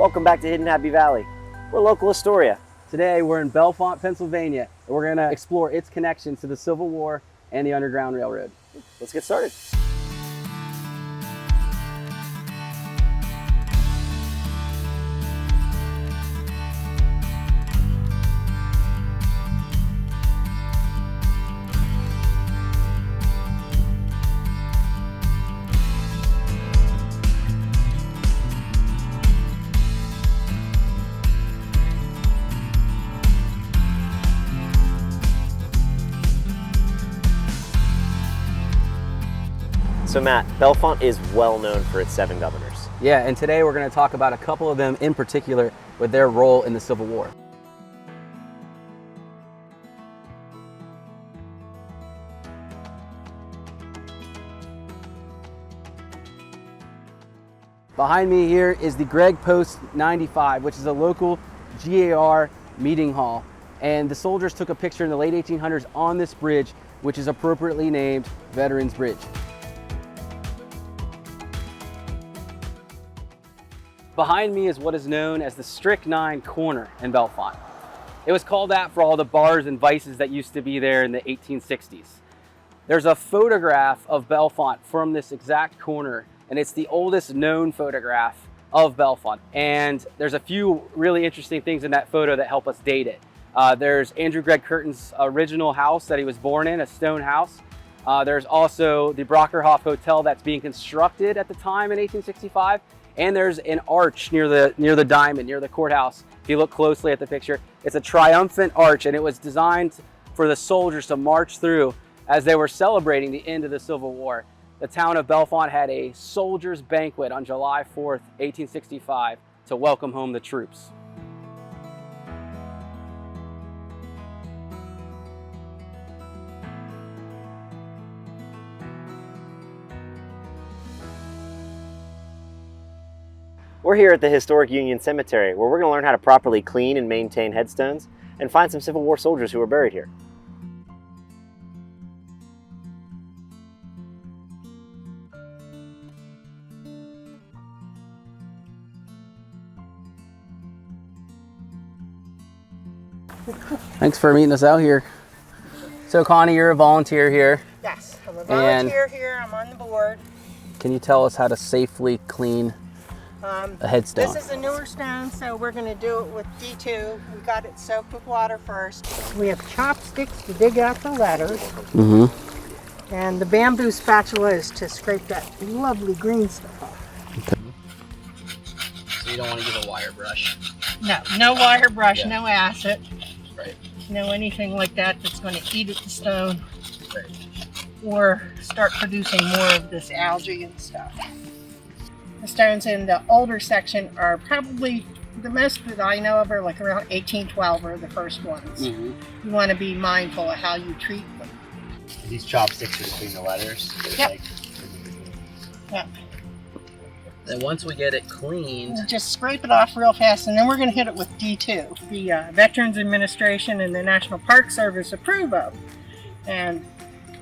Welcome back to Hidden Happy Valley. We're local Historia. Today we're in Bellefonte, Pennsylvania, and we're going to explore its connections to the Civil War and the Underground Railroad. Let's get started. So Matt, Bellefonte is well known for its 7 governors. Yeah, and today we're going to talk about a couple of them in particular with their role in the Civil War. Behind me here is the Greg Post 95, which is a local GAR meeting hall. And the soldiers took a picture in the late 1800s on this bridge, which is appropriately named Veterans Bridge. Behind me is what is known as the Strychnine Corner in Bellefonte. It was called that for all the bars and vices that used to be there in the 1860s. There's a photograph of Bellefonte from this exact corner, and it's the oldest known photograph of Bellefonte. And there's a few really interesting things in that photo that help us date it. There's Andrew Gregg Curtin's original house that he was born in, a stone house. There's also the Brockerhoff Hotel that's being constructed at the time in 1865. And there's an arch near the diamond, near the courthouse. If you look closely at the picture, it's a triumphant arch, and it was designed for the soldiers to march through as they were celebrating the end of the Civil War. The town of Bellefonte had a soldiers' banquet on July 4th, 1865 to welcome home the troops. We're here at the Historic Union Cemetery, where we're going to learn how to properly clean and maintain headstones and find some Civil War soldiers who are buried here. Thanks for meeting us out here. So Connie, you're a volunteer here. Yes, I'm a volunteer here. I'm on the board. Can you tell us how to safely clean a headstone? This is a newer stone, so we're going to do it with D2. We got it soaked with water first. We have chopsticks to dig out the letters. Mm-hmm. And the bamboo spatula is to scrape that lovely green stuff off. Okay. So you don't want to give a wire brush? No wire brush, yeah. No acid. Right. No anything like that that's going to eat at the stone. Right. Or start producing more of this algae and stuff. The stones in the older section are probably the most that I know of are like around 1812 are the first ones. Mm-hmm. You want to be mindful of how you treat them. These chopsticks are between the letters? Yep. Yep. Then once we get it cleaned, just scrape it off real fast, and then we're going to hit it with D2. The Veterans Administration and the National Park Service approve of. And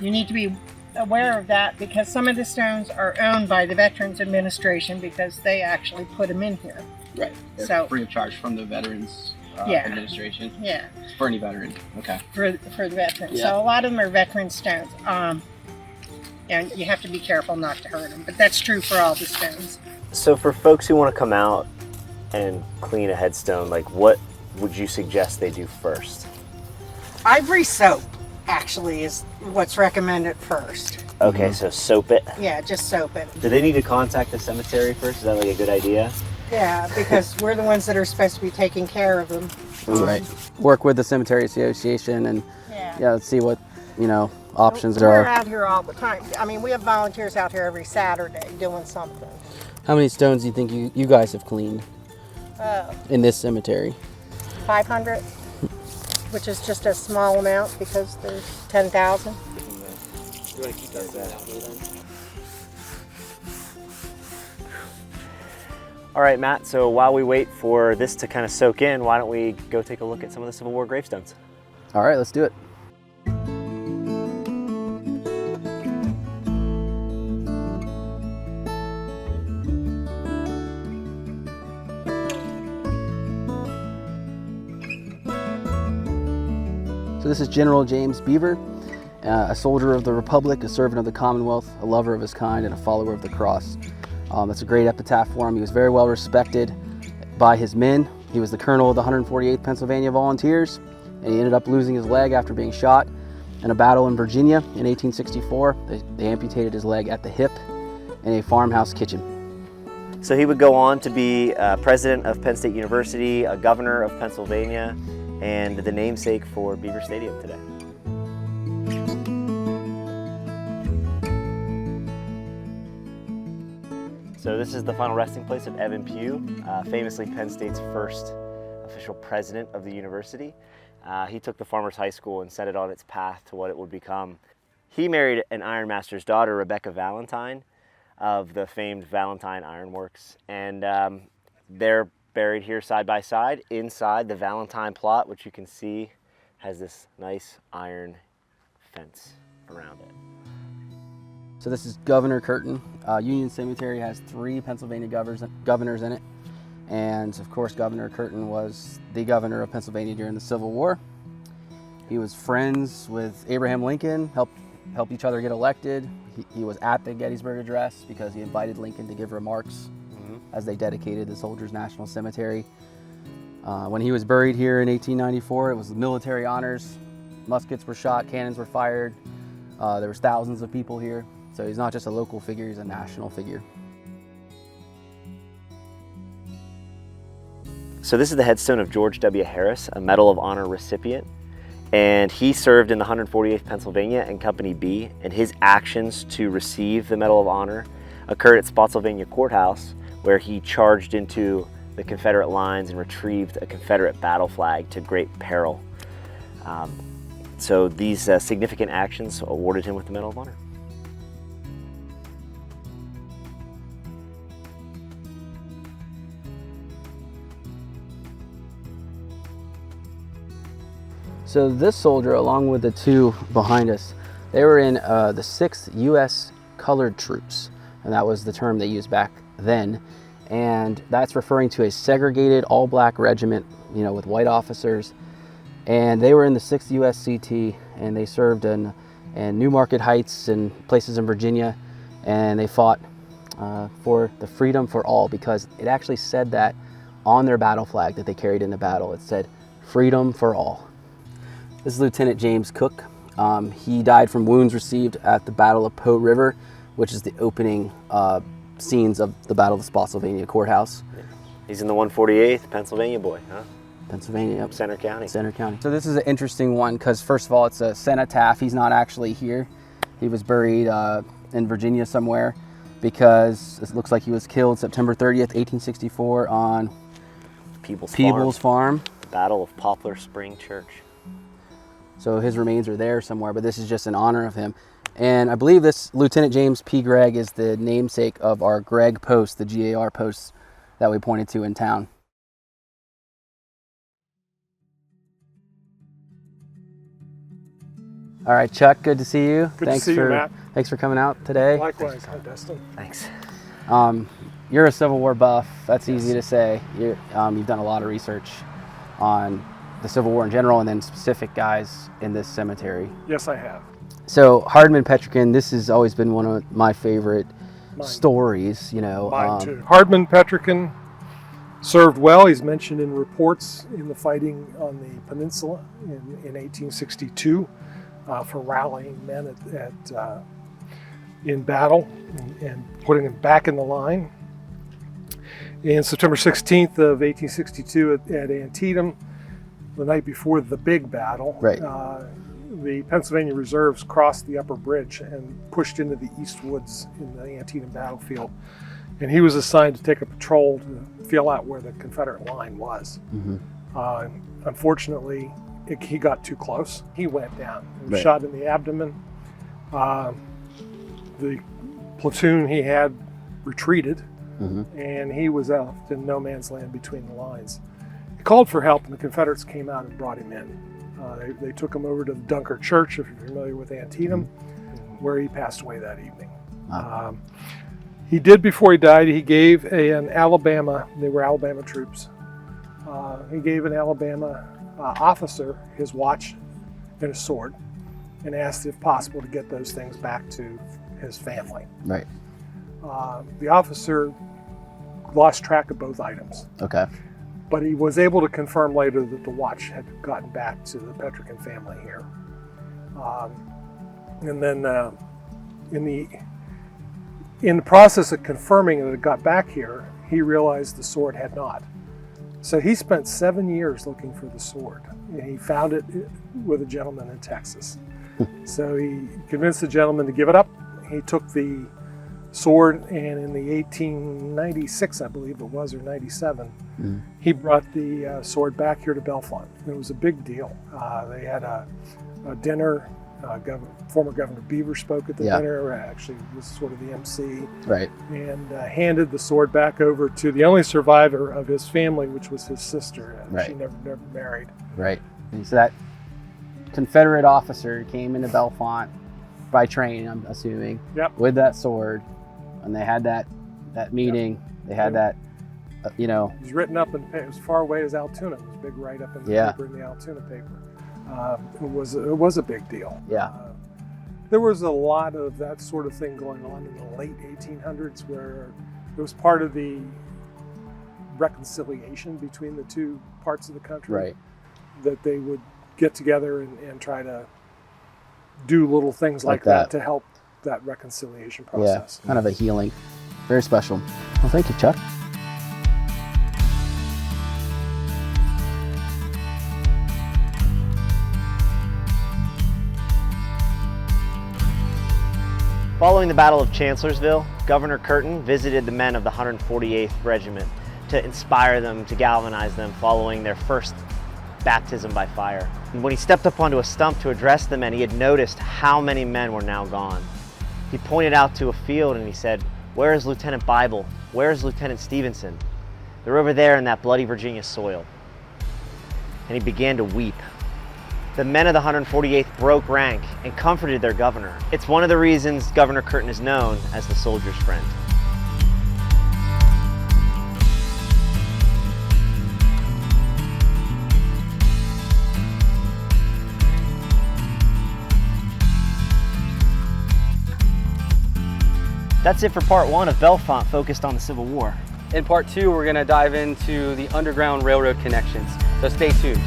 you need to be aware of that because some of the stones are owned by the Veterans Administration because they actually put them in here. Right. They're free of charge from the Veterans Administration. Yeah. For any veteran. Okay. For the veterans. Yeah. So a lot of them are veteran stones. And you have to be careful not to hurt them. But that's true for all the stones. So for folks who want to come out and clean a headstone, like what would you suggest they do first? Ivory soap actually is what's recommended first. Okay, so soap it? Yeah, just soap it. Do they need to contact the cemetery first? Is that like a good idea? Yeah, because we're the ones that are supposed to be taking care of them. Right. Work with the Cemetery Association and let's see what, options there We're are. out here all the time. I mean, we have volunteers out here every Saturday doing something. How many stones do you think you guys have cleaned in this cemetery? 500, which is just a small amount because there's 10,000. You want to keep that then? All right, Matt, so while we wait for this to kind of soak in, why don't we go take a look at some of the Civil War gravestones? All right, let's do it. So this is General James Beaver, a soldier of the Republic, a servant of the Commonwealth, a lover of his kind, and a follower of the cross. That's a great epitaph for him. He was very well respected by his men. He was the colonel of the 148th Pennsylvania Volunteers, and he ended up losing his leg after being shot in a battle in Virginia in 1864. They amputated his leg at the hip in a farmhouse kitchen. So he would go on to be president of Penn State University, a governor of Pennsylvania, and the namesake for Beaver Stadium today. So this is the final resting place of Evan Pugh, famously Penn State's first official president of the university. He took the Farmers High School and set it on its path to what it would become. He married an ironmaster's daughter, Rebecca Valentine, of the famed Valentine Ironworks, and they're buried here side by side inside the Valentine plot, which you can see has this nice iron fence around it. So this is Governor Curtin. Union Cemetery has 3 Pennsylvania governors in it. And of course, Governor Curtin was the governor of Pennsylvania during the Civil War. He was friends with Abraham Lincoln, helped each other get elected. He was at the Gettysburg Address because he invited Lincoln to give remarks as they dedicated the Soldiers National Cemetery. When he was buried here in 1894, it was military honors. Muskets were shot, cannons were fired. There was thousands of people here. So he's not just a local figure, he's a national figure. So this is the headstone of George W. Harris, a Medal of Honor recipient. And he served in the 148th Pennsylvania and Company B, and his actions to receive the Medal of Honor occurred at Spotsylvania Courthouse, where he charged into the Confederate lines and retrieved a Confederate battle flag to great peril. So these significant actions awarded him with the Medal of Honor. So this soldier, along with the 2 behind us, they were in the 6th U.S. Colored Troops, and that was the term they used back then. And that's referring to a segregated all-black regiment, you know, with white officers. And they were in the 6th USCT, and they served in Newmarket Heights and places in Virginia, and they fought for the freedom for all, because it actually said that on their battle flag that they carried into battle. It said, "Freedom for all." This is Lieutenant James Cook. He died from wounds received at the Battle of Po River, which is the opening scenes of the Battle of the Spotsylvania Courthouse. He's in the 148th, Pennsylvania boy, huh? Pennsylvania, yep. Center County. Center County. So this is an interesting one because, first of all, it's a cenotaph. He's not actually here. He was buried in Virginia somewhere because it looks like he was killed September 30th, 1864 on Peebles Farm. The Battle of Poplar Spring Church. So his remains are there somewhere, but this is just in honor of him. And I believe this Lieutenant James P. Gregg is the namesake of our Gregg post, the GAR posts that we pointed to in town. All right, Chuck, good to see you. Good to see you, Matt. Thanks for coming out today. Likewise. Hi, Dustin. Thanks. You're a Civil War buff. That's easy to say. You've done a lot of research on the Civil War in general, and then specific guys in this cemetery. Yes, I have. So Hardman Petrikin, this has always been one of my favorite stories. You know, mine too. Hardman Petrikin served well. He's mentioned in reports in the fighting on the peninsula in 1862 for rallying men in battle and putting them back in the line. And September 16th of 1862 at Antietam, the night before the big battle, right. The Pennsylvania reserves crossed the upper bridge and pushed into the east woods in the Antietam battlefield. And he was assigned to take a patrol to feel out where the Confederate line was. Mm-hmm. Unfortunately, he got too close. He went down and was shot in the abdomen. The platoon he had retreated, and he was left in no man's land between the lines. He called for help, and the Confederates came out and brought him in. They took him over to the Dunker Church, if you're familiar with Antietam, where he passed away that evening. He did, before he died, he gave an Alabama, they were Alabama troops, he gave an Alabama officer his watch and a sword, and asked if possible to get those things back to his family. Right. The officer lost track of both items, Okay. but he was able to confirm later that the watch had gotten back to the Petrican family here. And then in the process of confirming that it got back here, he realized the sword had not. So he spent 7 years looking for the sword, and he found it with a gentleman in Texas. So he convinced the gentleman to give it up. He took the sword, and in the 1896, I believe it was, or 97, he brought the sword back here to Bellefonte. It was a big deal. They had a dinner. Former Governor Beaver spoke at the dinner, actually was sort of the MC, Right. and handed the sword back over to the only survivor of his family, which was his sister. Right. She never married. Right. And so that Confederate officer came into Bellefonte by train, I'm assuming, with that sword, and they had that meeting. They had that, you know. It was written up in the paper. It was far away as Altoona. It was a big write-up in the paper, in the Altoona paper. It was a big deal. Yeah. There was a lot of that sort of thing going on in the late 1800s, where it was part of the reconciliation between the two parts of the country. Right. That they would get together and try to do little things like that to help that reconciliation process. Yeah, kind of a healing. Very special. Well, thank you, Chuck. Following the Battle of Chancellorsville, Governor Curtin visited the men of the 148th Regiment to inspire them, to galvanize them following their first baptism by fire. And when he stepped up onto a stump to address the men, he had noticed how many men were now gone. He pointed out to a field and he said, "Where is Lieutenant Bible? Where is Lieutenant Stevenson? They're over there in that bloody Virginia soil." And he began to weep. The men of the 148th broke rank and comforted their governor. It's one of the reasons Governor Curtin is known as the soldier's friend. That's it for part one of Bellefonte, focused on the Civil War. In part two, we're going to dive into the Underground Railroad connections, so stay tuned.